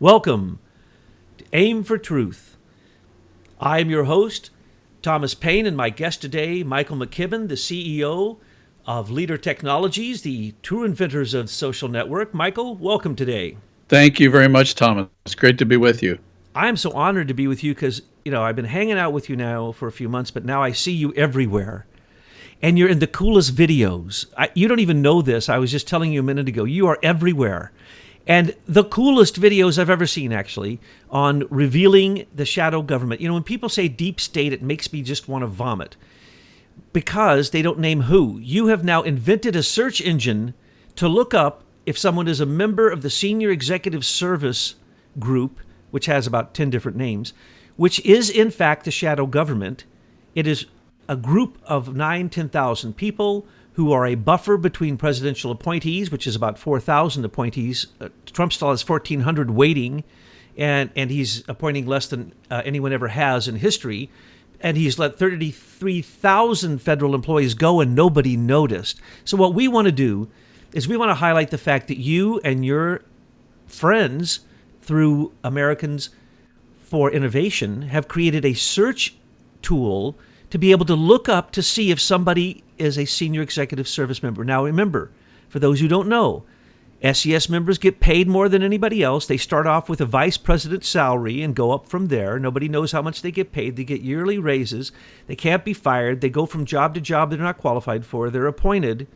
Welcome to Aim for Truth. I am your host, Thomas Paine, and my guest today, Michael McKibben, the CEO of Leader Technologies, the true inventors of social network. Michael, welcome today. Thank you very much, Thomas. It's great to be with you. I am so honored to be with you because, I've been hanging out with you now for a few months, but now I see you everywhere. And you're in the coolest videos. You don't even know this. I was just telling you a minute ago. You are everywhere. And the coolest videos I've ever seen, actually, on revealing the shadow government. When people say deep state, it makes me just want to vomit because they don't name who. You have now invented a search engine to look up if someone is a member of the Senior Executive Service Group, which has about 10 different names, which is, in fact, the shadow government. It is a group of 10,000 people who are a buffer between presidential appointees, which is about 4,000 appointees. Trump still has 1,400 waiting, and he's appointing less than anyone ever has in history. And he's let 33,000 federal employees go, and nobody noticed. So what we want to do is we want to highlight the fact that you and your friends, through Americans for Innovation, have created a search tool to be able to look up to see if somebody is a senior executive service member. Now remember, for those who don't know, SES members get paid more than anybody else. They start off with a vice president salary and go up from there. Nobody knows how much they get paid. They get yearly raises. They can't be fired. They go from job to job they're not qualified for. They're appointed.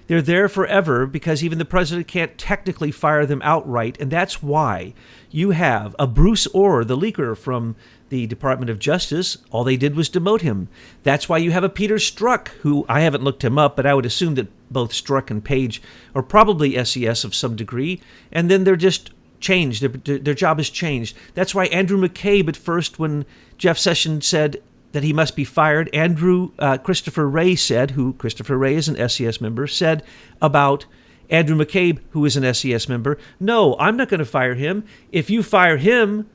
They're there forever because even the president can't technically fire them outright. And that's why you have a Bruce Orr, the leaker from the Department of Justice. All they did was demote him. That's why you have a Peter Strzok, who I haven't looked him up, but I would assume that both Strzok and Page are probably SES of some degree. And then they're just changed. Their job has changed. That's why Andrew McCabe, at first, when Jeff Sessions said that he must be fired, Christopher Wray said, who Christopher Wray is an SES member, said about Andrew McCabe, who is an SES member, no, I'm not going to fire him. If you fire him,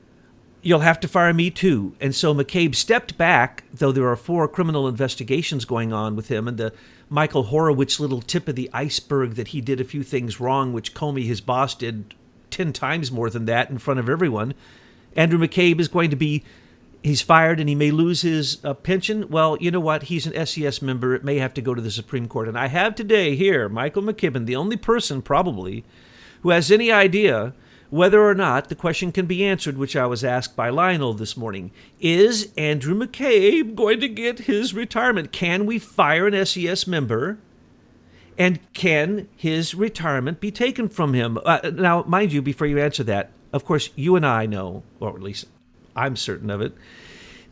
you'll have to fire me too. And so McCabe stepped back, though there are 4 criminal investigations going on with him, and the Michael Horowitz little tip of the iceberg that he did a few things wrong, which Comey, his boss, did 10 times more than that in front of everyone. Andrew McCabe is going to be he's fired and he may lose his pension. Well, you know what? He's an SES member. It may have to go to the Supreme Court. And I have today here Michael McKibben, the only person probably who has any idea whether or not the question can be answered, which I was asked by Lionel this morning. Is Andrew McCabe going to get his retirement? Can we fire an SES member? And can his retirement be taken from him? Now, mind you, before you answer that, of course, you and I know, or at least I'm certain of it,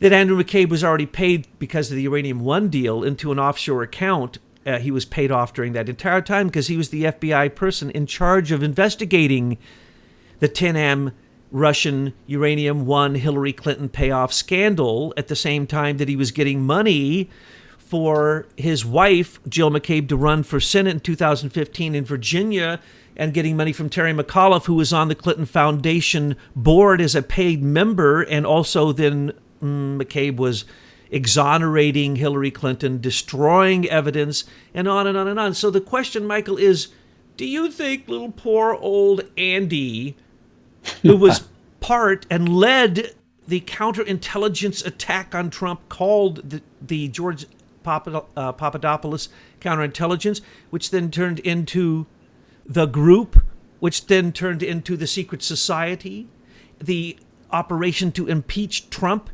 that Andrew McCabe was already paid because of the Uranium One deal into an offshore account. He was paid off during that entire time because he was the FBI person in charge of investigating the 10M Russian Uranium One Hillary Clinton payoff scandal at the same time that he was getting money for his wife, Jill McCabe, to run for Senate in 2015 in Virginia, and getting money from Terry McAuliffe, who was on the Clinton Foundation board as a paid member, and also then McCabe was exonerating Hillary Clinton, destroying evidence, and on and on and on. So the question, Michael, is, do you think little poor old Andy, who was part and led the counterintelligence attack on Trump called the George Papadopoulos counterintelligence, which then turned into the group, which then turned into the secret society, the operation to impeach Trump,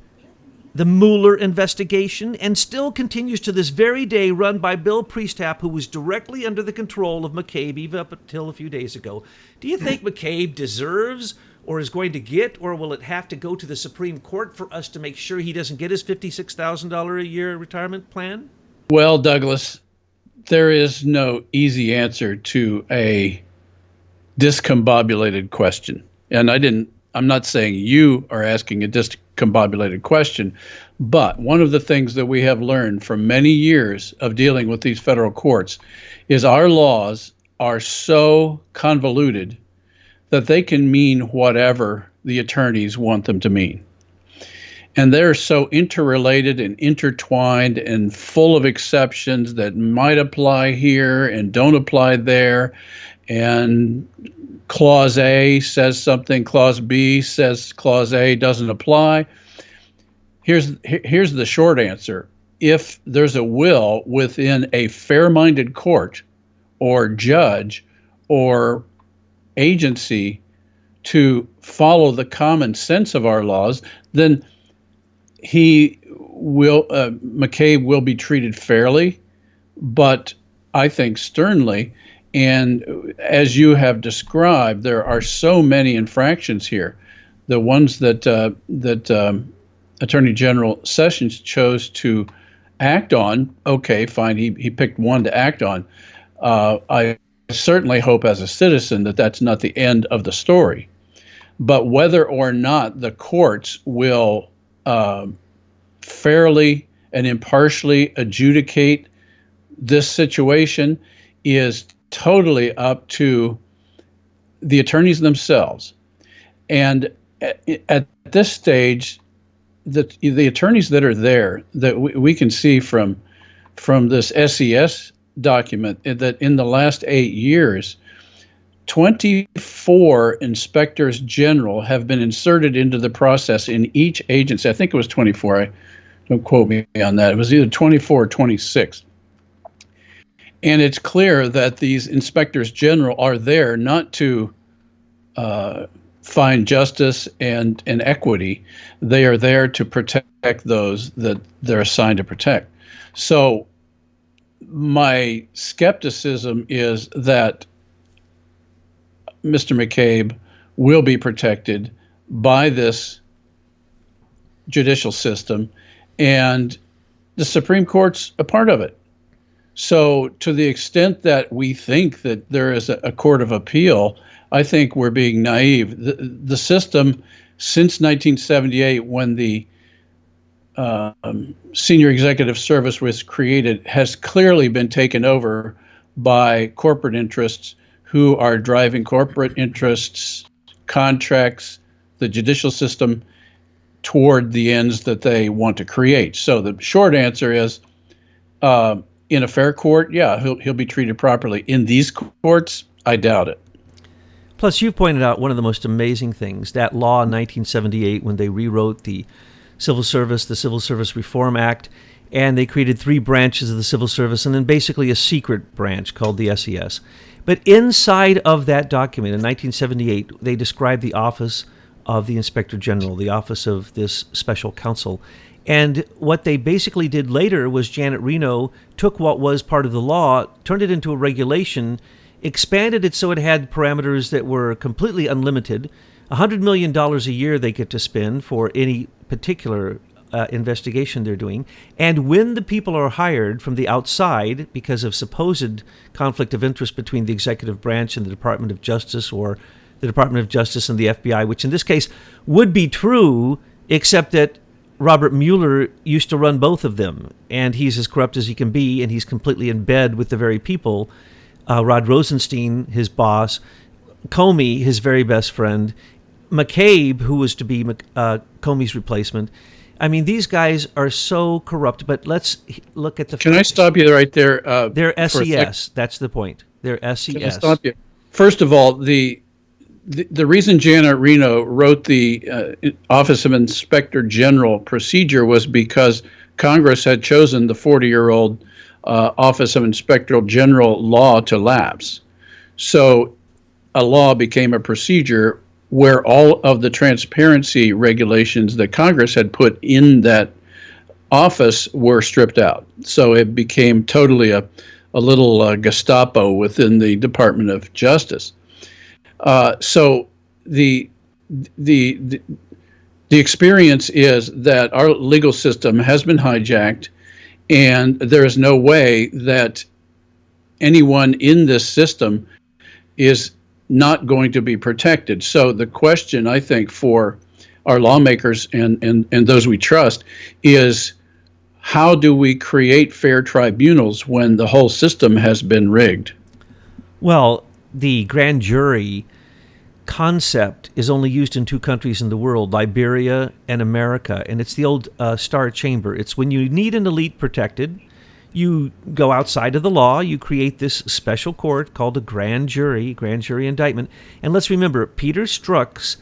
the Mueller investigation, and still continues to this very day, run by Bill Priestap, who was directly under the control of McCabe even up until a few days ago. Do you think McCabe deserves or is going to get, or will it have to go to the Supreme Court for us to make sure he doesn't get his $56,000 a year retirement plan? Well, Douglas, there is no easy answer to a discombobulated question. And I'm not saying you are asking a discombobulated question, but one of the things that we have learned from many years of dealing with these federal courts is our laws are so convoluted that they can mean whatever the attorneys want them to mean. And they're so interrelated and intertwined and full of exceptions that might apply here and don't apply there. And Clause A says something, Clause B says Clause A doesn't apply. Here's the short answer. If there's a will within a fair-minded court or judge or agency to follow the common sense of our laws, then McCabe will be treated fairly, but I think sternly. And as you have described, there are so many infractions here. The ones that Attorney General Sessions chose to act on, okay, fine, he picked one to act on. I certainly hope as a citizen that that's not the end of the story. But whether or not the courts will fairly and impartially adjudicate this situation is totally up to the attorneys themselves. And at this stage, the attorneys that are there, that we can see from this SES document, that in the last 8 years, 24 inspectors general have been inserted into the process in each agency. I think it was 24. Don't quote me on that. It was either 24 or 26. And it's clear that these inspectors general are there not to find justice and equity. They are there to protect those that they're assigned to protect. So my skepticism is that Mr. McCabe will be protected by this judicial system, and the Supreme Court's a part of it. So to the extent that we think that there is a court of appeal, I think we're being naive. The system since 1978, when the Senior Executive Service was created, has clearly been taken over by corporate interests who are driving corporate interests, contracts, the judicial system toward the ends that they want to create. So the short answer is, in a fair court, yeah, he'll be treated properly. In these courts, I doubt it. Plus, you've pointed out one of the most amazing things, that law in 1978 when they rewrote the Civil Service Reform Act, and they created 3 branches of the civil service and then basically a secret branch called the SES. But inside of that document in 1978, they described the office of the Inspector General, the office of this special counsel. And what they basically did later was Janet Reno took what was part of the law, turned it into a regulation, expanded it so it had parameters that were completely unlimited. $100 million a year they get to spend for any particular investigation they're doing. And when the people are hired from the outside because of supposed conflict of interest between the executive branch and the Department of Justice, or the Department of Justice and the FBI, which in this case would be true, except that Robert Mueller used to run both of them, and he's as corrupt as he can be, and he's completely in bed with the very people. Rod Rosenstein, his boss, Comey, his very best friend, McCabe, who was to be Comey's replacement. I mean, these guys are so corrupt, but let's look at the... Can I stop you right there? They're SES, that's the point. They're SES. Can I stop you? First of all, the reason Janet Reno wrote the Office of Inspector General procedure was because Congress had chosen the 40-year-old Office of Inspector General law to lapse. So a law became a procedure where all of the transparency regulations that Congress had put in that office were stripped out. So it became totally a little Gestapo within the Department of Justice. So the experience is that our legal system has been hijacked, and there is no way that anyone in this system is not going to be protected. So the question, I think, for our lawmakers and those we trust is, how do we create fair tribunals when the whole system has been rigged? Well, the grand jury concept is only used in 2 countries in the world, Liberia and America, and it's the old Star Chamber. It's when you need an elite protected, you go outside of the law, you create this special court called a grand jury indictment. And let's remember, Peter Strzok's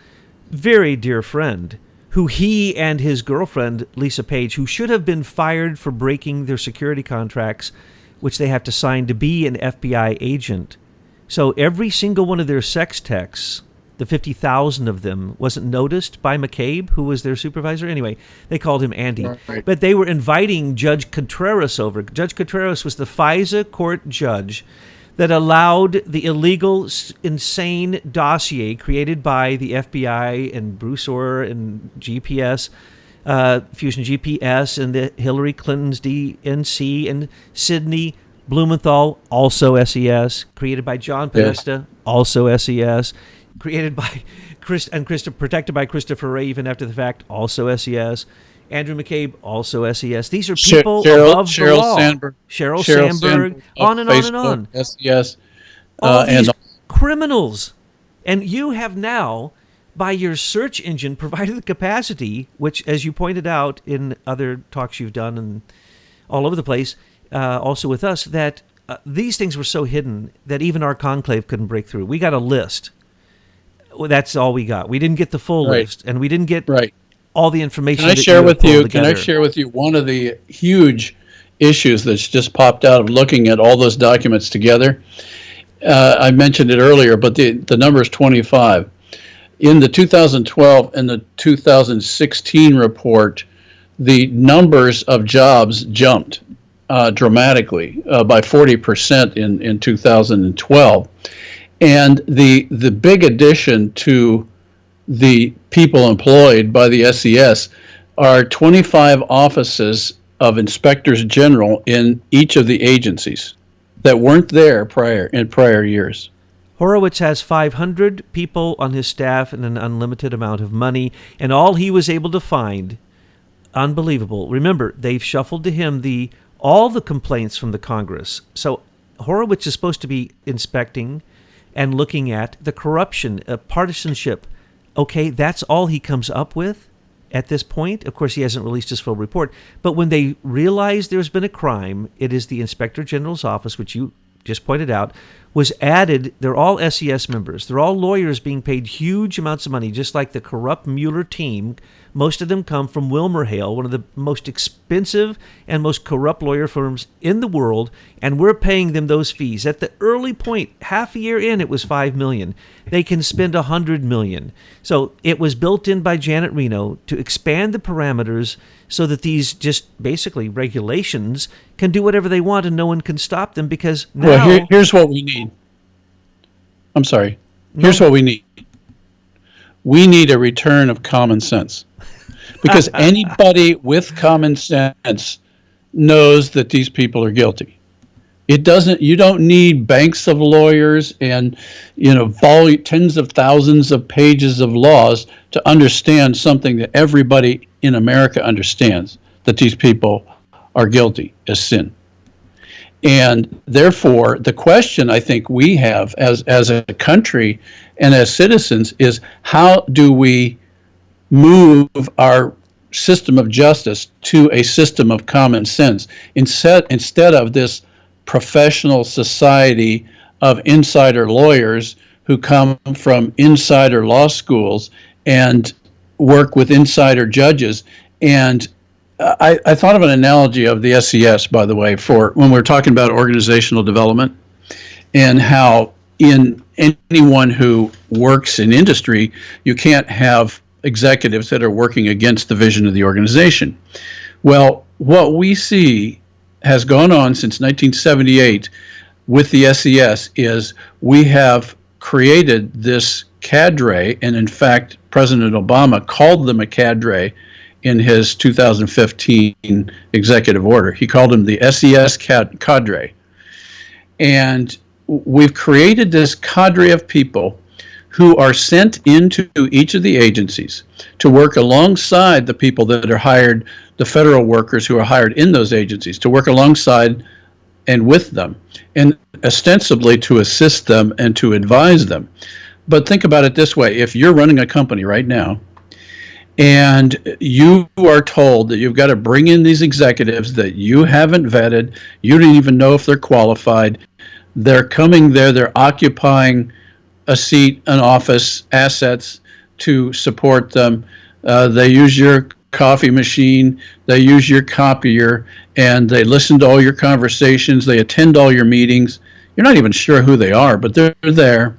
very dear friend, who he and his girlfriend, Lisa Page, who should have been fired for breaking their security contracts, which they have to sign to be an FBI agent. So every single one of their sex texts, the 50,000 of them, wasn't noticed by McCabe, who was their supervisor. Anyway, they called him Andy. Right. But they were inviting Judge Contreras over. Judge Contreras was the FISA court judge that allowed the illegal, insane dossier created by the FBI and Bruce Orr and GPS, Fusion GPS, and the Hillary Clinton's DNC, and Sidney Blumenthal, also SES, created by John Podesta, also SES, created by protected by Christopher Wray even after the fact, also SES. Andrew McCabe, also SES. These are people above the law. Sheryl Sandberg, on and Facebook, on and on. SES. All these criminals. And you have now, by your search engine, provided the capacity, which, as you pointed out in other talks you've done and all over the place, also with us, that these things were so hidden that even our conclave couldn't break through. We got a list. That's all we got. We didn't get the full list, and we didn't get all the information. Can I share with you one of the huge issues that's just popped out of looking at all those documents together? I mentioned it earlier, but the number is 25. In the 2012 and the 2016 report, the numbers of jobs jumped dramatically by 40% in 2012. And the big addition to the people employed by the SES are 25 offices of inspectors general in each of the agencies that weren't there in prior years. Horowitz has 500 people on his staff and an unlimited amount of money, and all he was able to find, unbelievable. Remember, they've shuffled to him all the complaints from the Congress. So Horowitz is supposed to be inspecting and looking at the corruption, partisanship. Okay, that's all he comes up with at this point. Of course, he hasn't released his full report. But when they realize there's been a crime, it is the Inspector General's office, which you just pointed out, was added. They're all SES members. They're all lawyers being paid huge amounts of money, just like the corrupt Mueller team. Most of them come from WilmerHale, one of the most expensive and most corrupt lawyer firms in the world, and we're paying them those fees. At the early point, half a year in, it was $5 million. They can spend $100 million. So it was built in by Janet Reno to expand the parameters so that these just basically regulations can do whatever they want and no one can stop them, because now... Well, here's what we need. I'm sorry. Here's what we need. We need a return of common sense. Because anybody with common sense knows that these people are guilty. You don't need banks of lawyers and, tens of thousands of pages of laws to understand something that everybody in America understands, that these people are guilty as sin. And therefore, the question I think we have as a country and as citizens is, how do we move our system of justice to a system of common sense instead of this professional society of insider lawyers who come from insider law schools and work with insider judges. And I thought of an analogy of the SES, by the way, for when we're talking about organizational development, and how in anyone who works in industry, you can't have executives that are working against the vision of the organization. Well, what we see has gone on since 1978 with the SES is we have created this cadre, and in fact, President Obama called them a cadre in his 2015 executive order. He called them the SES cadre. And we've created this cadre of people who are sent into each of the agencies to work alongside the people that are hired, the federal workers who are hired in those agencies, to work alongside and with them, and ostensibly to assist them and to advise them. But think about it this way. If you're running a company right now and you are told that you've got to bring in these executives that you haven't vetted, you don't even know if they're qualified. They're coming there, they're occupying a seat, an office, assets to support them. They use your coffee machine, they use your copier, and they listen to all your conversations, they attend all your meetings. You're not even sure who they are, but they're there.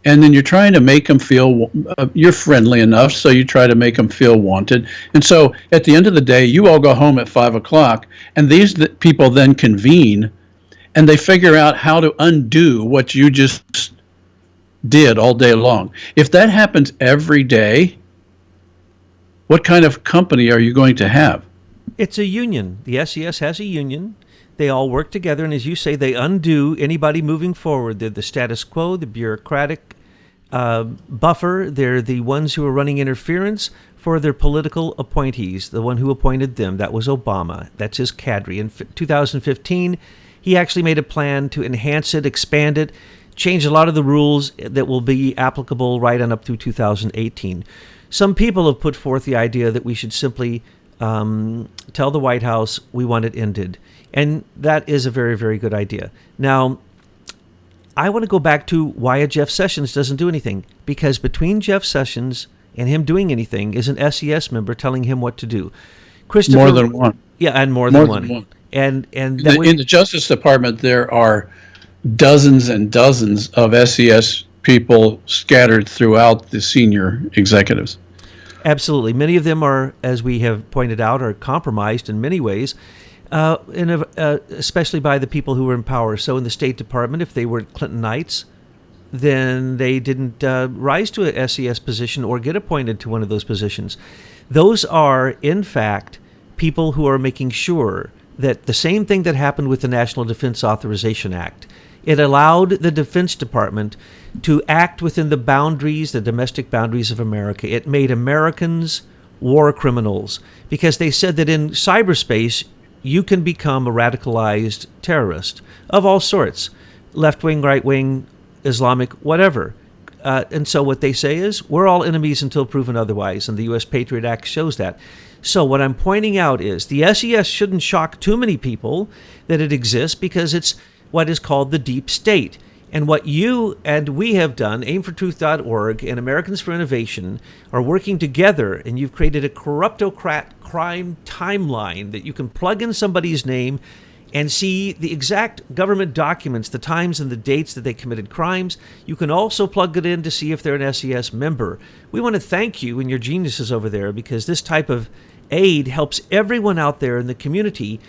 And then you're trying to make them feel you're friendly enough, so you try to make them feel wanted. And so at the end of the day, you all go home at 5 o'clock, and these people then convene, and they figure out how to undo what you just did all day long. If that happens every day, what kind of company are you going to have? It's a union. The SES has a union. They all work together, and as you say, they undo anybody moving forward. They're the status quo, the bureaucratic buffer. They're the ones who are running interference for their political appointees. The one who appointed them, that was Obama. That's his cadre. In 2015, he actually made a plan to enhance it, expand it, change a lot of the rules that will be applicable right on up through 2018. Some people have put forth the idea that we should simply tell the White House we want it ended. And that is a very, very good idea. Now, I want to go back to why Jeff Sessions doesn't do anything. Because between Jeff Sessions and him doing anything is an SES member telling him what to do. Christopher, more than one. Yeah, and more than one. And in the Justice Department, there are dozens and dozens of SES people scattered throughout the senior executives. Absolutely. Many of them are, as we have pointed out, are compromised in many ways, especially by the people who are in power. So in the State Department, if they were Clintonites, then they didn't rise to a SES position or get appointed to one of those positions. Those are, in fact, people who are making sure that the same thing that happened with the National Defense Authorization Act, it allowed the Defense Department to act within the boundaries, the domestic boundaries of America. It made Americans war criminals because they said that in cyberspace, you can become a radicalized terrorist of all sorts, left-wing, right-wing, Islamic, whatever. And so what they say is, we're all enemies until proven otherwise, and the U.S. Patriot Act shows that. So what I'm pointing out is the SES shouldn't shock too many people that it exists because it's what is called the deep state. And what you and we have done, aimfortruth.org and Americans for Innovation, are working together, and you've created a corruptocrat crime timeline that you can plug in somebody's name and see the exact government documents, the times and the dates that they committed crimes. You can also plug it in to see if they're an SES member. We want to thank you and your geniuses over there because this type of aid helps everyone out there in the community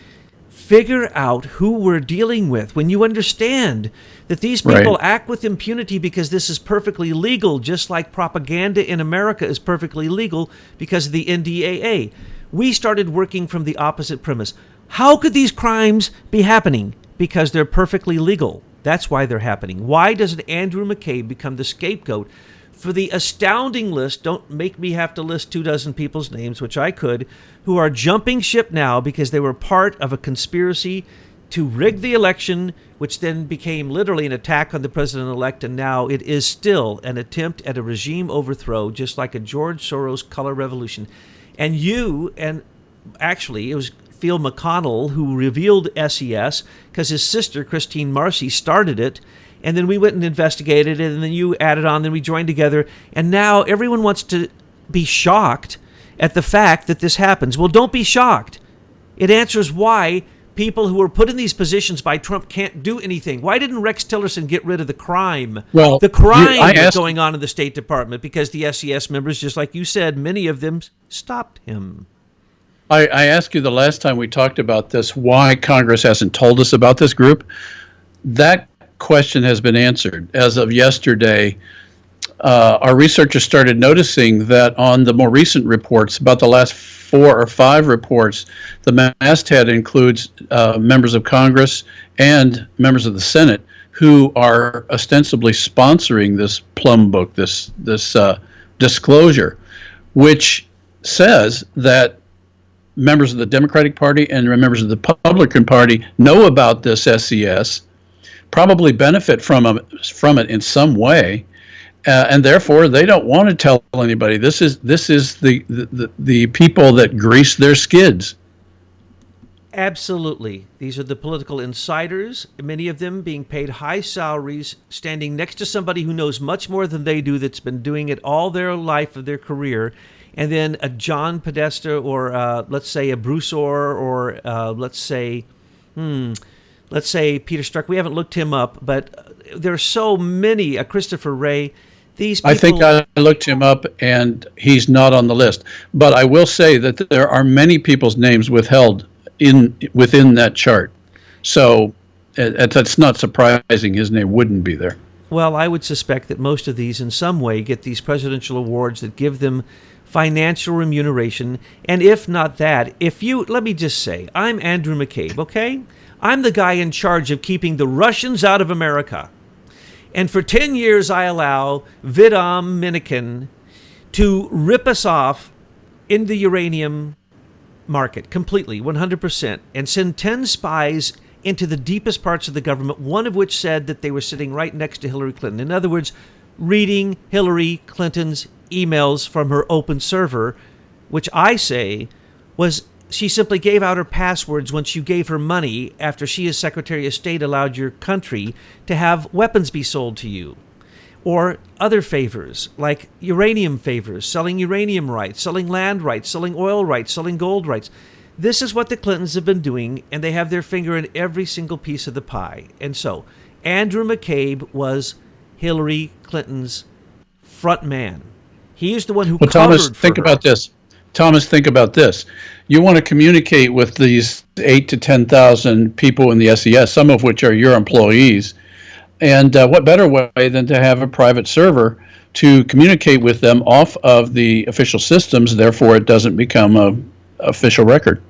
figure out who we're dealing with. When you understand that these people act with impunity because this is perfectly legal, just like propaganda in America is perfectly legal because of the NDAA. We started working from the opposite premise. How could these crimes be happening? Because they're perfectly legal. That's why they're happening. Why doesn't Andrew McCabe become the scapegoat for the astounding list? Don't make me have to list 24 people's names, which I could, who are jumping ship now because they were part of a conspiracy to rig the election, which then became literally an attack on the president-elect, and now it is still an attempt at a regime overthrow, just like a George Soros color revolution. And you, and actually it was Phil McConnell who revealed SES because his sister, Christine Marcy, started it. And then we went and investigated it, and then you added on, then we joined together. And now everyone wants to be shocked at the fact that this happens. Well, don't be shocked. It answers why people who were put in these positions by Trump can't do anything. Why didn't Rex Tillerson get rid of the crime? Well, the crime was going on in the State Department because the SES members, just like you said, many of them stopped him. I asked you the last time we talked about this, why Congress hasn't told us about this group. That question has been answered. As of yesterday, our researchers started noticing that on the more recent reports, about the last 4 or 5 reports, the masthead includes members of Congress and members of the Senate who are ostensibly sponsoring this plum book, this disclosure, which says that members of the Democratic Party and members of the Republican Party know about this SES, probably benefit from it in some way, and therefore they don't want to tell anybody. This is the people that grease their skids. Absolutely. These are the political insiders, many of them being paid high salaries, standing next to somebody who knows much more than they do, that's been doing it all their life of their career. And then a John Podesta, or let's say a Bruce Orr, or let's say Peter Strzok. We haven't looked him up, but there are so many, Christopher Wray. These people, I think I looked him up, and he's not on the list. But I will say that there are many people's names withheld within that chart. So it's not surprising his name wouldn't be there. well, I would suspect that most of these in some way get these presidential awards that give them financial remuneration. And if not that, let me just say, I'm Andrew McCabe, okay? I'm the guy in charge of keeping the Russians out of America. And for 10 years, I allow Vidam Minikin to rip us off in the uranium market completely, 100%, and send 10 spies into the deepest parts of the government, one of which said that they were sitting right next to Hillary Clinton. In other words, reading Hillary Clinton's emails from her open server, which I say was she simply gave out her passwords once you gave her money after she, as Secretary of State, allowed your country to have weapons be sold to you. Or other favors, like uranium favors, selling uranium rights, selling land rights, selling oil rights, selling gold rights. This is what the Clintons have been doing, and they have their finger in every single piece of the pie. And so, Andrew McCabe was Hillary Clinton's front man. He is the one who covered Thomas, for think her. about this. Thomas, think about this. You want to communicate with these 8 to 10,000 people in the SES, some of which are your employees. And what better way than to have a private server to communicate with them off of the official systems, therefore it doesn't become an official record.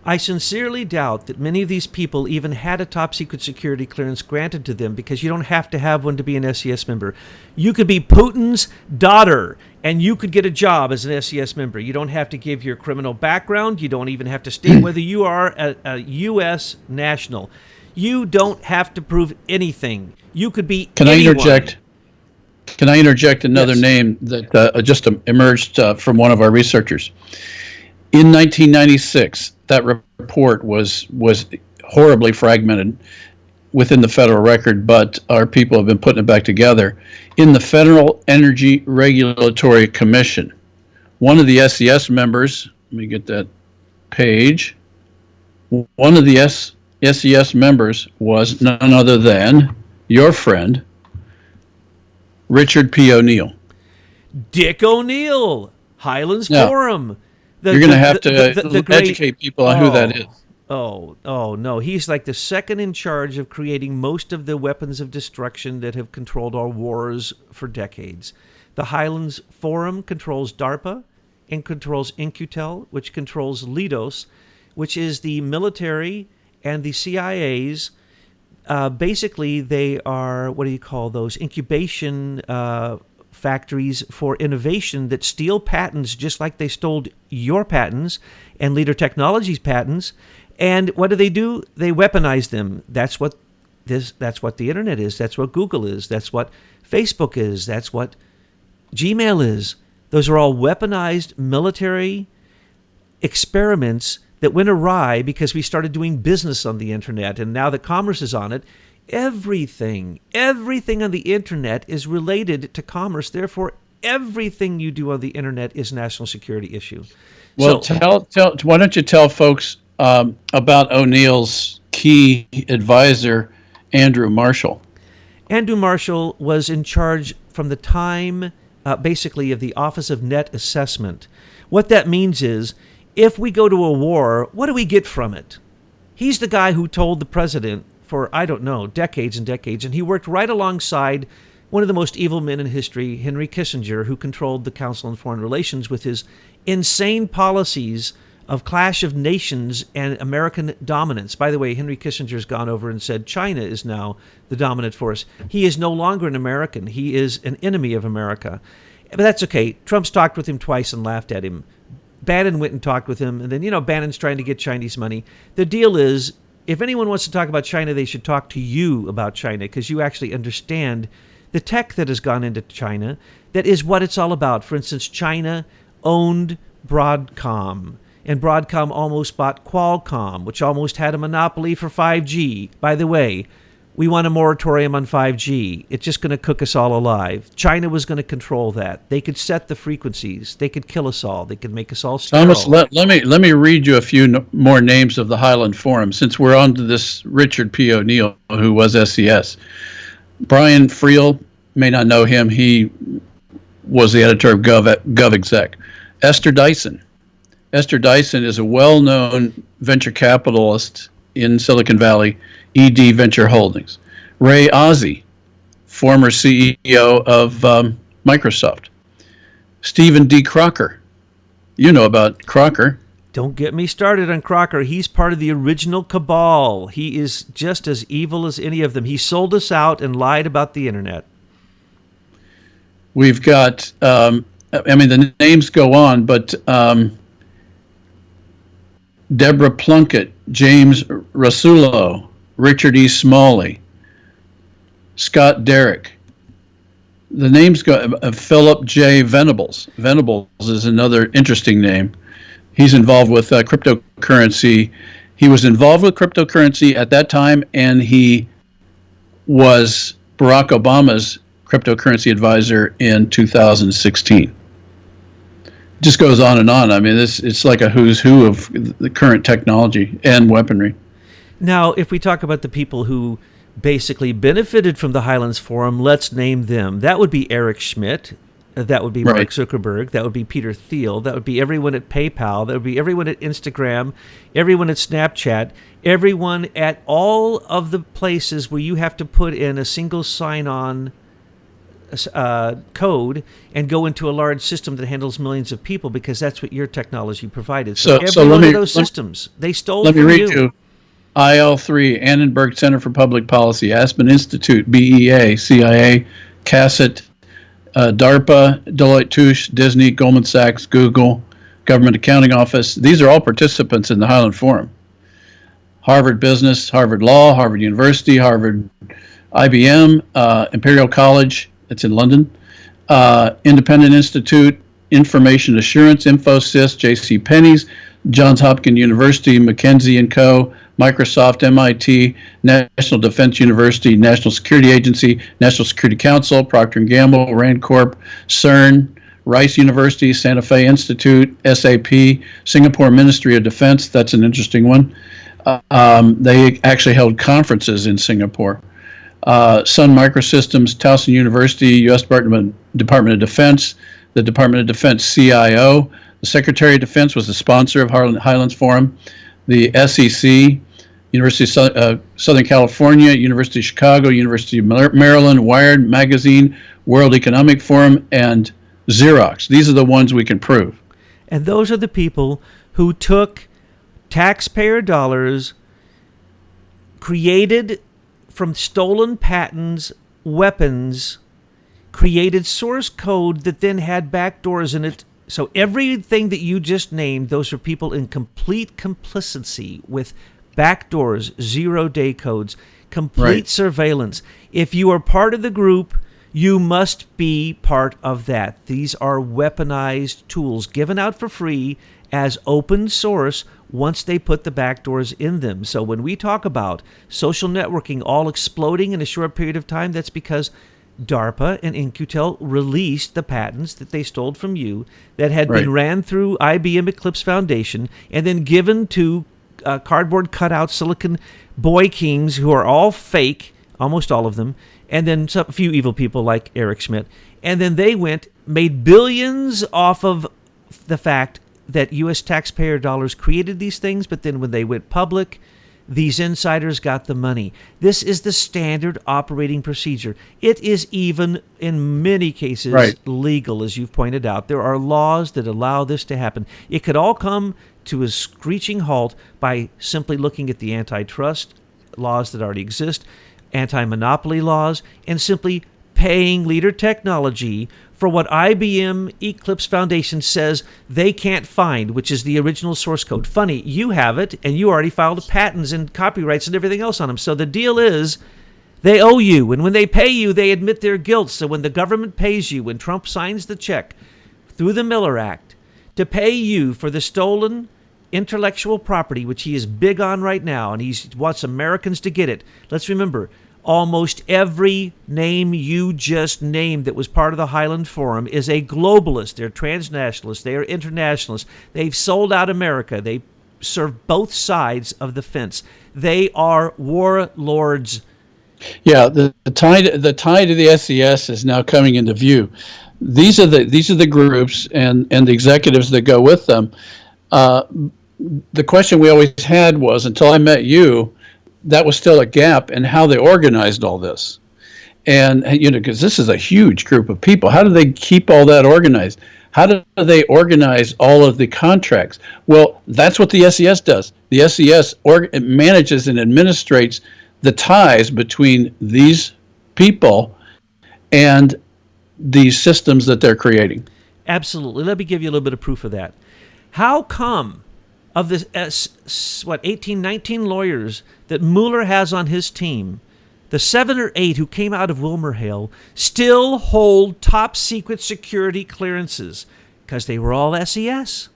I sincerely doubt that many of these people even had a top-secret security clearance granted to them, because you don't have to have one to be an SES member. You could be Putin's daughter, and you could get a job as an SES member. You don't have to give your criminal background. You don't even have to state whether you are a U.S. national. You don't have to prove anything. You could be anyone. Can I interject another Yes. name that just emerged from one of our researchers? In 1996, that report was horribly fragmented within the federal record, but our people have been putting it back together. In the Federal Energy Regulatory Commission, one of the SES members, let me get that page, one of the SES members was none other than your friend, Richard P. O'Neill. Dick O'Neill, Highlands Yeah. Forum. You're going to have to the great- educate people on who that is. Oh, no. He's like the second in charge of creating most of the weapons of destruction that have controlled our wars for decades. The Highlands Forum controls DARPA and controls InQtel, which controls LIDOS, which is the military and the CIA's. Basically, they are, what do you call those, incubation factories for innovation that steal patents just like they stole your patents and Leader Technologies patents. And what do? They weaponize them. That's what the internet is. That's what Google is. That's what Facebook is. That's what Gmail is. Those are all weaponized military experiments that went awry because we started doing business on the internet. And now that commerce is on it, everything on the internet is related to commerce. Therefore, everything you do on the internet is a national security issue. Well, why don't you tell folks about O'Neill's key advisor, Andrew Marshall? Andrew Marshall was in charge from the time, basically, of the Office of Net Assessment. What that means is, if we go to a war, what do we get from it? He's the guy who told the president for, I don't know, decades and decades, and he worked right alongside one of the most evil men in history, Henry Kissinger, who controlled the Council on Foreign Relations with his insane policies of clash of nations and American dominance. By the way, Henry Kissinger's gone over and said China is now the dominant force. He is no longer an American. He is an enemy of America. But that's okay. Trump's talked with him twice and laughed at him. Bannon went and talked with him, and then, Bannon's trying to get Chinese money. The deal is, if anyone wants to talk about China, they should talk to you about China, because you actually understand the tech that has gone into China that is what it's all about. For instance, China owned Broadcom, and Broadcom almost bought Qualcomm, which almost had a monopoly for 5G. By the way, we want a moratorium on 5G. It's just going to cook us all alive. China was going to control that. They could set the frequencies. They could kill us all. They could make us all sterile. Thomas, let me read you a few more names of the Highland Forum, since we're on to this Richard P. O'Neill, who was SES. Brian Friel, may not know him. He was the editor of GovExec. Esther Dyson. Esther Dyson is a well-known venture capitalist in Silicon Valley, ED Venture Holdings. Ray Ozzie, former CEO of Microsoft. Stephen D. Crocker. You know about Crocker. Don't get me started on Crocker. He's part of the original cabal. He is just as evil as any of them. He sold us out and lied about the internet. We've got, the names go on, but Deborah Plunkett, James Rasulo, Richard E. Smalley, Scott Derrick. The names go, Philip J. Venables. Venables is another interesting name. He's involved with cryptocurrency. He was involved with cryptocurrency at that time, and he was Barack Obama's cryptocurrency advisor in 2016. Just goes on and on. I mean, it's like a who's who of the current technology and weaponry. Now, if we talk about the people who basically benefited from the Highlands Forum, let's name them. That would be Eric Schmidt. That would be Mark Zuckerberg. That would be Peter Thiel. That would be everyone at PayPal. That would be everyone at Instagram, everyone at Snapchat, everyone at all of the places where you have to put in a single sign-on code and go into a large system that handles millions of people, because that's what your technology provided. So every one of those systems, they stole from you. Let me read you. IL3, Annenberg Center for Public Policy, Aspen Institute, BEA, CIA, CACET, DARPA, Deloitte Touche, Disney, Goldman Sachs, Google, Government Accounting Office. These are all participants in the Highland Forum. Harvard Business, Harvard Law, Harvard University, Harvard, IBM, Imperial College, it's in London, Independent Institute, Information Assurance, Infosys, J.C. Penney's, Johns Hopkins University, McKinsey & Co., Microsoft, MIT, National Defense University, National Security Agency, National Security Council, Procter & Gamble, Rand Corp., CERN, Rice University, Santa Fe Institute, SAP, Singapore Ministry of Defense. That's an interesting one. They actually held conferences in Singapore. Sun Microsystems, Towson University, U.S. Department of Defense, the Department of Defense CIO. The Secretary of Defense was the sponsor of Highlands Forum. The SEC, University of Southern California, University of Chicago, University of Maryland, Wired Magazine, World Economic Forum, and Xerox. These are the ones we can prove. And those are the people who took taxpayer dollars, created from stolen patents, weapons, created source code that then had backdoors in it. So everything that you just named, those are people in complete complicity with backdoors, zero-day codes, complete surveillance. If you are part of the group, you must be part of that. These are weaponized tools given out for free as open source once they put the backdoors in them. So when we talk about social networking all exploding in a short period of time, that's because DARPA and In-Q-Tel released the patents that they stole from you that had been ran through IBM Eclipse Foundation and then given to cardboard cutout silicon boy kings who are all fake, almost all of them, and then a few evil people like Eric Schmidt. And then they made billions off of the fact that U.S. taxpayer dollars created these things, but then when they went public, these insiders got the money. This is the standard operating procedure. It is even, in many cases, legal, as you've pointed out. There are laws that allow this to happen. It could all come to a screeching halt by simply looking at the antitrust laws that already exist, anti-monopoly laws, and simply paying Leader Technology for what IBM Eclipse Foundation says they can't find, which is the original source code. Funny, you have it, and you already filed patents and copyrights and everything else on them. So the deal is They owe you, and when they pay you, they admit their guilt. So when the government pays you, when Trump signs the check through the Miller Act to pay you for the stolen intellectual property, which he is big on right now, and he wants Americans to get it. Let's remember, almost every name you just named that was part of the Highland Forum is a globalist. They're transnationalists. They are internationalists. They've sold out America. They serve both sides of the fence. They are warlords. Yeah, the tide of the SES is now coming into view. These are the groups and the executives that go with them. The question we always had was, until I met you, that was still a gap in how they organized all this. And because this is a huge group of people, how do they keep all that organized? How do they organize all of the contracts? Well, that's what the SES does. The SES it manages and administrates the ties between these people and these systems that they're creating. Absolutely. Let me give you a little bit of proof of that. How come of the 18, 19 lawyers that Mueller has on his team, the 7 or 8 who came out of WilmerHale still hold top secret security clearances? Because they were all SES.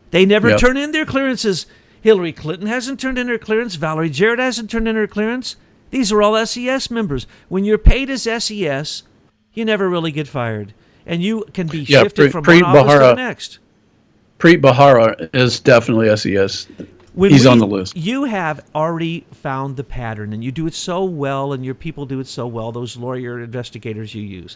They never turn in their clearances. Hillary Clinton hasn't turned in her clearance. Valerie Jarrett hasn't turned in her clearance. These are all SES members. When you're paid as SES, you never really get fired. And you can be shifted from one office to the next. Preet Bharara is definitely SES. He's on the list. You have already found the pattern, and you do it so well, and your people do it so well, those lawyer investigators you use.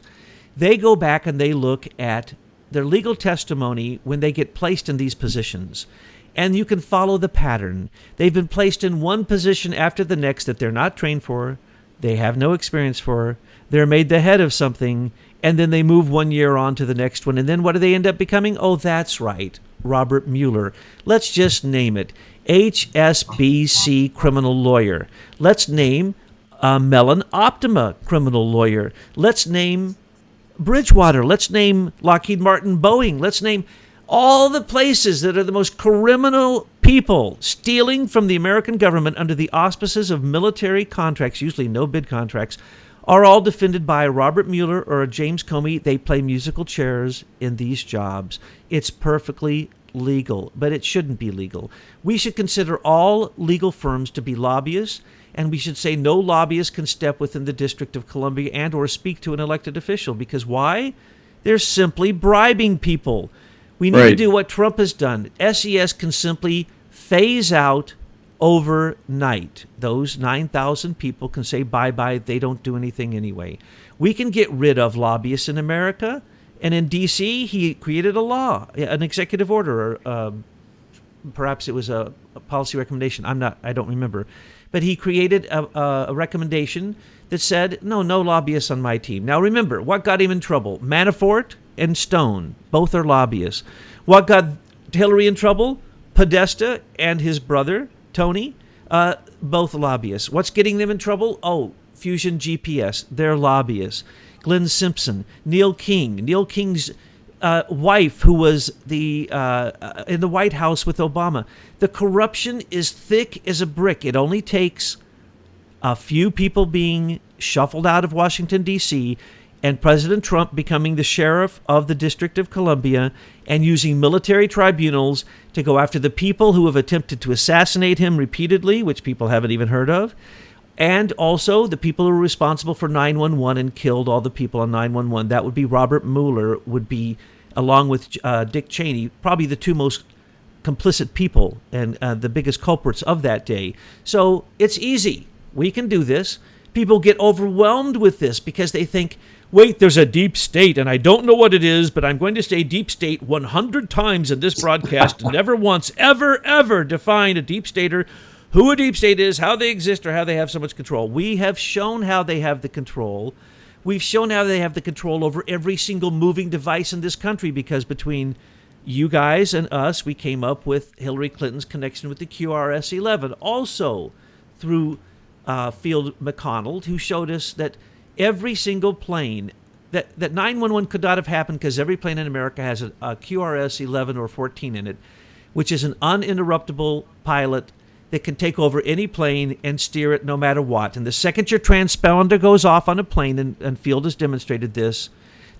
They go back and they look at their legal testimony when they get placed in these positions. And you can follow the pattern. They've been placed in one position after the next that they're not trained for, they have no experience for, they're made the head of something, and then they move 1 year on to the next one. And then what do they end up becoming? Oh, that's right, Robert Mueller. Let's just name it. HSBC criminal lawyer. Let's name Mellon Optima criminal lawyer. Let's name Bridgewater. Let's name Lockheed Martin Boeing. Let's name all the places that are the most criminal people stealing from the American government under the auspices of military contracts, usually no-bid contracts, are all defended by Robert Mueller or James Comey. They play musical chairs in these jobs. It's perfectly legal, but it shouldn't be legal. We should consider all legal firms to be lobbyists, and we should say no lobbyist can step within the District of Columbia and or speak to an elected official. Because why? They're simply bribing people. We need to do what Trump has done. SES can simply phase out overnight. Those 9,000 people can say bye-bye. They don't do anything anyway. We can get rid of lobbyists in America. And in D.C., he created a law, an executive order, or perhaps it was a policy recommendation. I don't remember. But he created a recommendation that said, no lobbyists on my team. Now remember, what got him in trouble? Manafort and Stone, both are lobbyists. What got Hillary in trouble? Podesta and his brother, Tony, both lobbyists. What's getting them in trouble? Oh, Fusion GPS, they're lobbyists. Glenn Simpson, Neil King's wife, who was in the White House with Obama. The corruption is thick as a brick. It only takes a few people being shuffled out of Washington, D.C., and President Trump becoming the sheriff of the District of Columbia and using military tribunals to go after the people who have attempted to assassinate him repeatedly, which people haven't even heard of, and also the people who are responsible for 911 and killed all the people on 911. That would be Robert Mueller, would be, along with Dick Cheney, probably the two most complicit people and the biggest culprits of that day. So it's easy. We can do this. People get overwhelmed with this because they think, wait, there's a deep state, and I don't know what it is, but I'm going to say deep state 100 times in this broadcast, never once, ever define a deep stater, who a deep state is, how they exist, or how they have so much control. We have shown how they have the control. We've shown how they have the control over every single moving device in this country, because between you guys and us, we came up with Hillary Clinton's connection with the QRS-11, also through Field McConnell, who showed us that every single plane, that 911 could not have happened because every plane in America has a QRS 11 or 14 in it, which is an uninterruptible pilot that can take over any plane and steer it no matter what. And the second your transponder goes off on a plane, and Field has demonstrated this,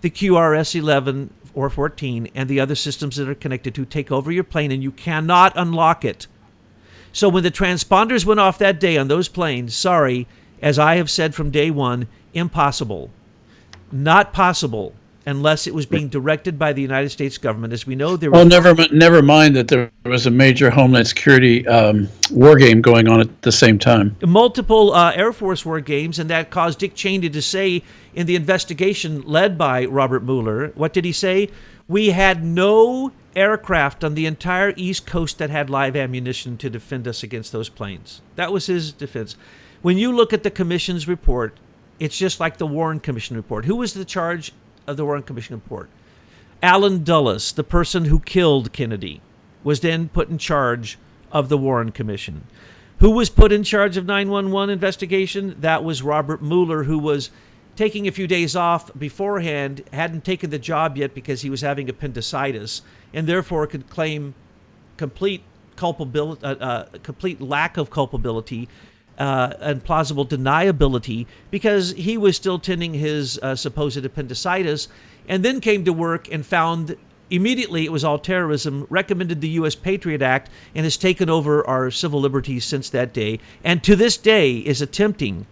the QRS-11 or 14 and the other systems that are connected to take over your plane, and you cannot unlock it. So when the transponders went off that day on those planes, sorry, as I have said from day one, impossible. Not possible unless it was being directed by the United States government. As we know, there Well, never mind that there was a major Homeland Security war game going on at the same time. multiple Air Force war games, and that caused Dick Cheney to say in the investigation led by Robert Mueller, what did he say? We had no aircraft on the entire East Coast that had live ammunition to defend us against those planes. That was his defense. When you look at the commission's report, it's just like the Warren Commission report. Who was the charge of the Warren Commission report? Alan Dulles, the person who killed Kennedy, was then put in charge of the Warren Commission. Who was put in charge of 9/11 investigation? That was Robert Mueller, who was taking a few days off beforehand, hadn't taken the job yet because he was having appendicitis, and therefore could claim complete culpability, complete lack of culpability, and plausible deniability, because he was still tending his supposed appendicitis, and then came to work and found immediately it was all terrorism, recommended the U.S. Patriot Act, and has taken over our civil liberties since that day, and to this day is attempting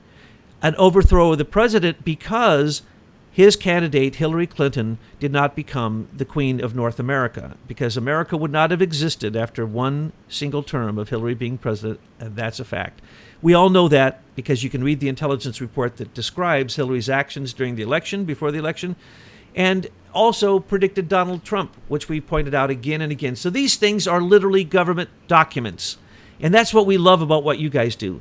an overthrow of the president because his candidate, Hillary Clinton, did not become the Queen of North America, because America would not have existed after one single term of Hillary being president, and that's a fact. We all know that because you can read the intelligence report that describes Hillary's actions during the election, before the election, and also predicted Donald Trump, which we pointed out again and again. So these things are literally government documents, and that's what we love about what you guys do.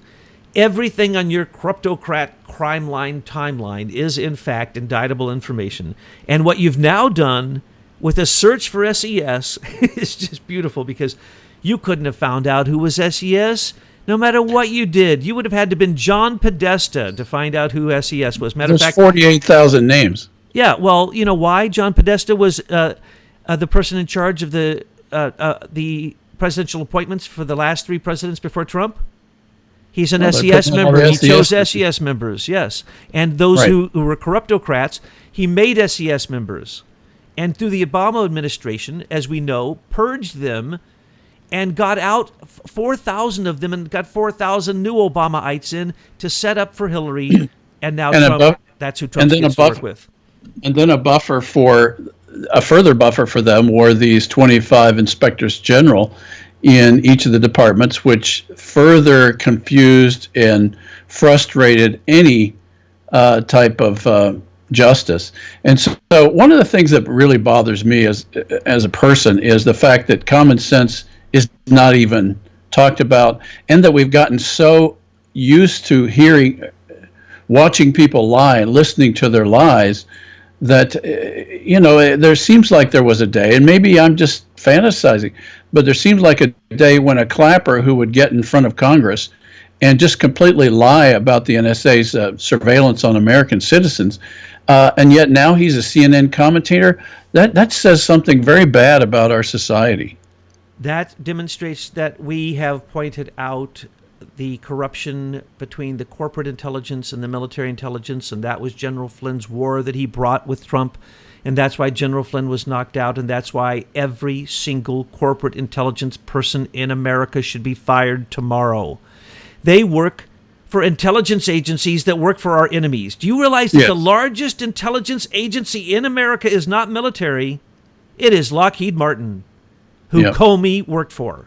Everything on your Corruptocrat crime line timeline is, in fact, indictable information. And what you've now done with a search for SES is just beautiful, because you couldn't have found out who was SES no matter what you did. You would have had to have been John Podesta to find out who SES was. Matter of fact, 48,000 names. Yeah, well, you know why? John Podesta was the person in charge of the presidential appointments for the last three presidents before Trump. He's an SES member. He chose SES members, yes. And those who were corruptocrats, he made SES members. And through the Obama administration, as we know, purged them and got out 4,000 of them and got 4,000 new Obamaites in to set up for Hillary. And now Trump, that's who Trump gets to work with. And then a further buffer for them were these 25 inspectors general in each of the departments, which further confused and frustrated any type of justice. And so one of the things that really bothers me as a person is the fact that common sense is not even talked about, and that we've gotten so used to watching people lie and listening to their lies, that there seems like there was a day, and maybe I'm just fantasizing, but there seems like a day when a clapper who would get in front of Congress and just completely lie about the NSA's surveillance on American citizens, and yet now he's a CNN commentator. That says something very bad about our society. That demonstrates that we have pointed out the corruption between the corporate intelligence and the military intelligence, and that was General Flynn's war that he brought with Trump, and that's why General Flynn was knocked out, and that's why every single corporate intelligence person in America should be fired tomorrow. They work for intelligence agencies that work for our enemies. Do you realize that the largest intelligence agency in America is not military? It is Lockheed Martin, who Comey worked for.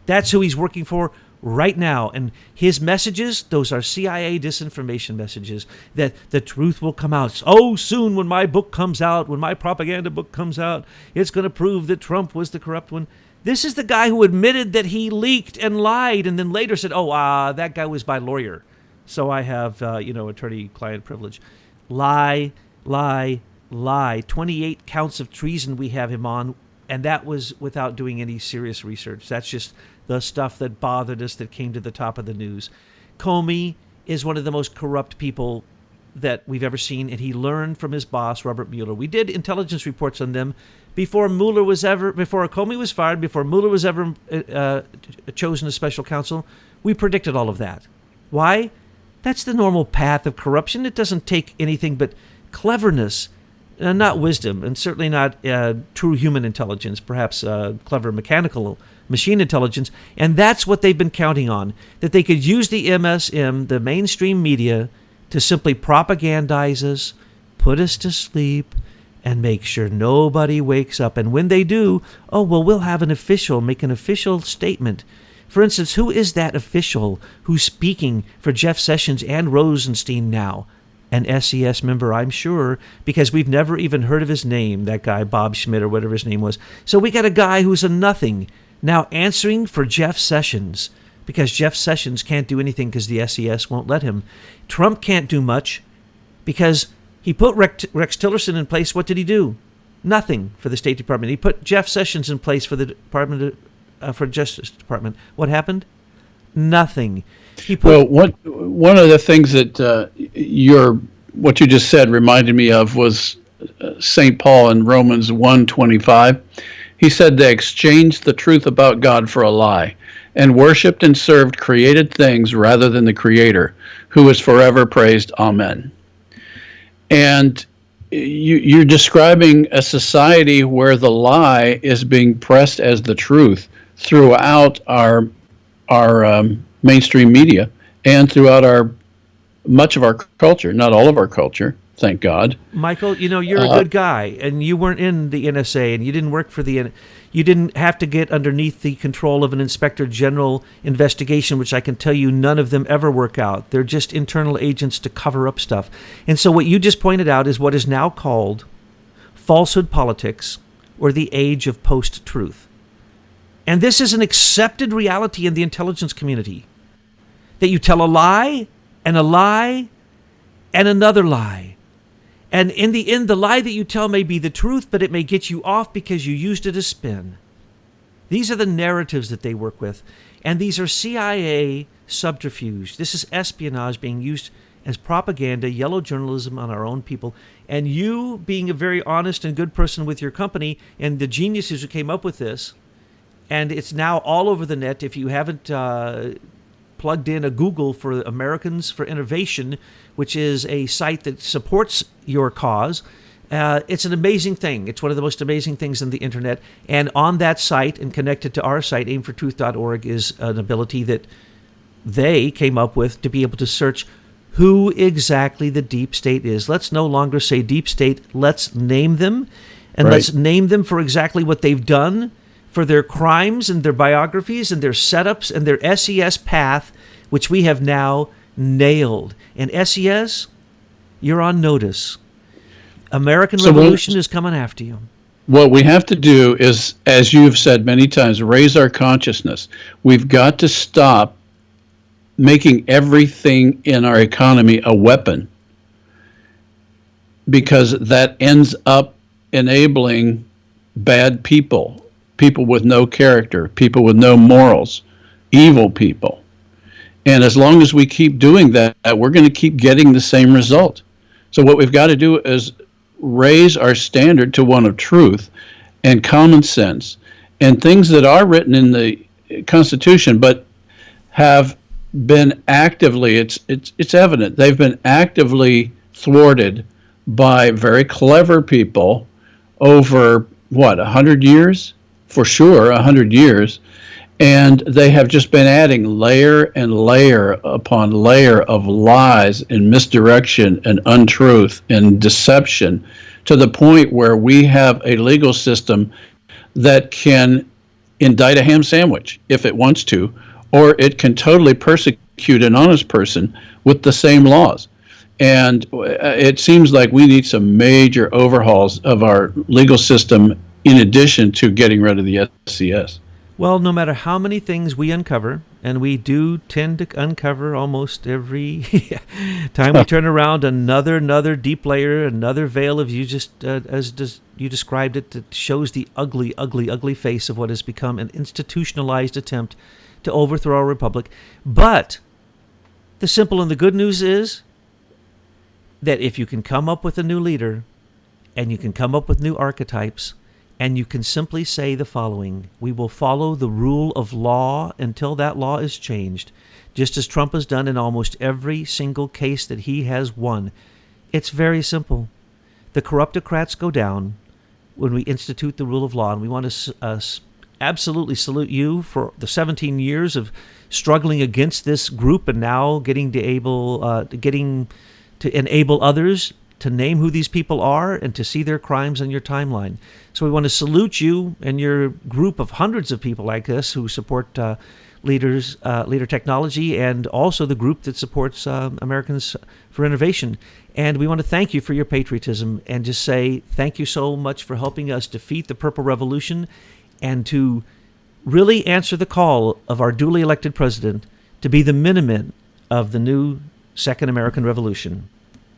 That's who he's working for right now. And his messages, those are CIA disinformation messages, that the truth will come out. Oh, soon when my book comes out, when my propaganda book comes out, it's going to prove that Trump was the corrupt one. This is the guy who admitted that he leaked and lied, and then later said, that guy was my lawyer, so I have, attorney-client privilege. Lie, lie, lie. 28 counts of treason we have him on, and that was without doing any serious research. That's just the stuff that bothered us that came to the top of the news. Comey is one of the most corrupt people that we've ever seen, and he learned from his boss, Robert Mueller. We did intelligence reports on them before Comey was fired, before Mueller was ever chosen as special counsel. We predicted all of that. Why? That's the normal path of corruption. It doesn't take anything but cleverness, not wisdom, and certainly not true human intelligence, perhaps clever mechanical machine intelligence. And that's what they've been counting on, that they could use the MSM, the mainstream media, to simply propagandize us, put us to sleep, and make sure nobody wakes up. And when they do, we'll have make an official statement. For instance, who is that official who's speaking for Jeff Sessions and Rosenstein now? An SES member, I'm sure, because we've never even heard of his name, that guy, Bob Schmidt or whatever his name was. So we got a guy who's a nothing now answering for Jeff Sessions, because Jeff Sessions can't do anything because the SES won't let him. Trump can't do much because he put Rex Tillerson in place. What did he do? Nothing for the State Department. He put Jeff Sessions in place for the Department for Justice Department. What happened? Nothing. One of the things that what you just said reminded me of was St. Paul in Romans 1:25. He said they exchanged the truth about God for a lie and worshipped and served created things rather than the Creator, who is forever praised. Amen. And you're describing a society where the lie is being pressed as the truth throughout our mainstream media and throughout much of our culture, not all of our culture, thank God. Michael, you're a good guy, and you weren't in the NSA, and you didn't work for you didn't have to get underneath the control of an inspector general investigation, which I can tell you none of them ever work out. They're just internal agents to cover up stuff. And so what you just pointed out is what is now called falsehood politics, or the age of post-truth. And this is an accepted reality in the intelligence community, that you tell a lie and another lie. And in the end, the lie that you tell may be the truth, but it may get you off because you used it as spin. These are the narratives that they work with. And these are CIA subterfuge. This is espionage being used as propaganda, yellow journalism on our own people. And you, being a very honest and good person with your company, and the geniuses who came up with this, and it's now all over the net. If you haven't plugged in a Google for Americans for Innovation, which is a site that supports your cause, it's an amazing thing. It's one of the most amazing things on the internet. And on that site, and connected to our site, aimfortruth.org, is an ability that they came up with to be able to search who exactly the deep state is. Let's no longer say deep state. Let's name them, and let's name them for exactly what they've done, for their crimes and their biographies and their setups and their SES path, which we have now nailed. And SES, you're on notice. American Revolution is coming after you. What we have to do is, as you've said many times, raise our consciousness. We've got to stop making everything in our economy a weapon, because that ends up enabling bad people with no character, people with no morals, evil people. And as long as we keep doing that, we're going to keep getting the same result. So what we've got to do is raise our standard to one of truth and common sense, and things that are written in the Constitution but have been actively, it's evident, they've been actively thwarted by very clever people over, 100 years? For sure, 100 years. And they have just been adding layer and layer upon layer of lies and misdirection and untruth and deception, to the point where we have a legal system that can indict a ham sandwich if it wants to, or it can totally persecute an honest person with the same laws. And it seems like we need some major overhauls of our legal system in addition to getting rid of the SCS. Well, no matter how many things we uncover, and we do tend to uncover almost every time we turn around another deep layer, another veil of you you described it, that shows the ugly, ugly, ugly face of what has become an institutionalized attempt to overthrow our republic. But the simple and the good news is that if you can come up with a new leader and you can come up with new archetypes and you can simply say the following: we will follow the rule of law until that law is changed, just as Trump has done in almost every single case that he has won. It's very simple. The corruptocrats go down when we institute the rule of law, and we want to absolutely salute you for the 17 years of struggling against this group and now getting to enable others to name who these people are and to see their crimes on your timeline. So we want to salute you and your group of hundreds of people like this who support leader technology, and also the group that supports Americans for Innovation. And we want to thank you for your patriotism and just say thank you so much for helping us defeat the Purple Revolution and to really answer the call of our duly elected president to be the Minuteman of the new Second American Revolution.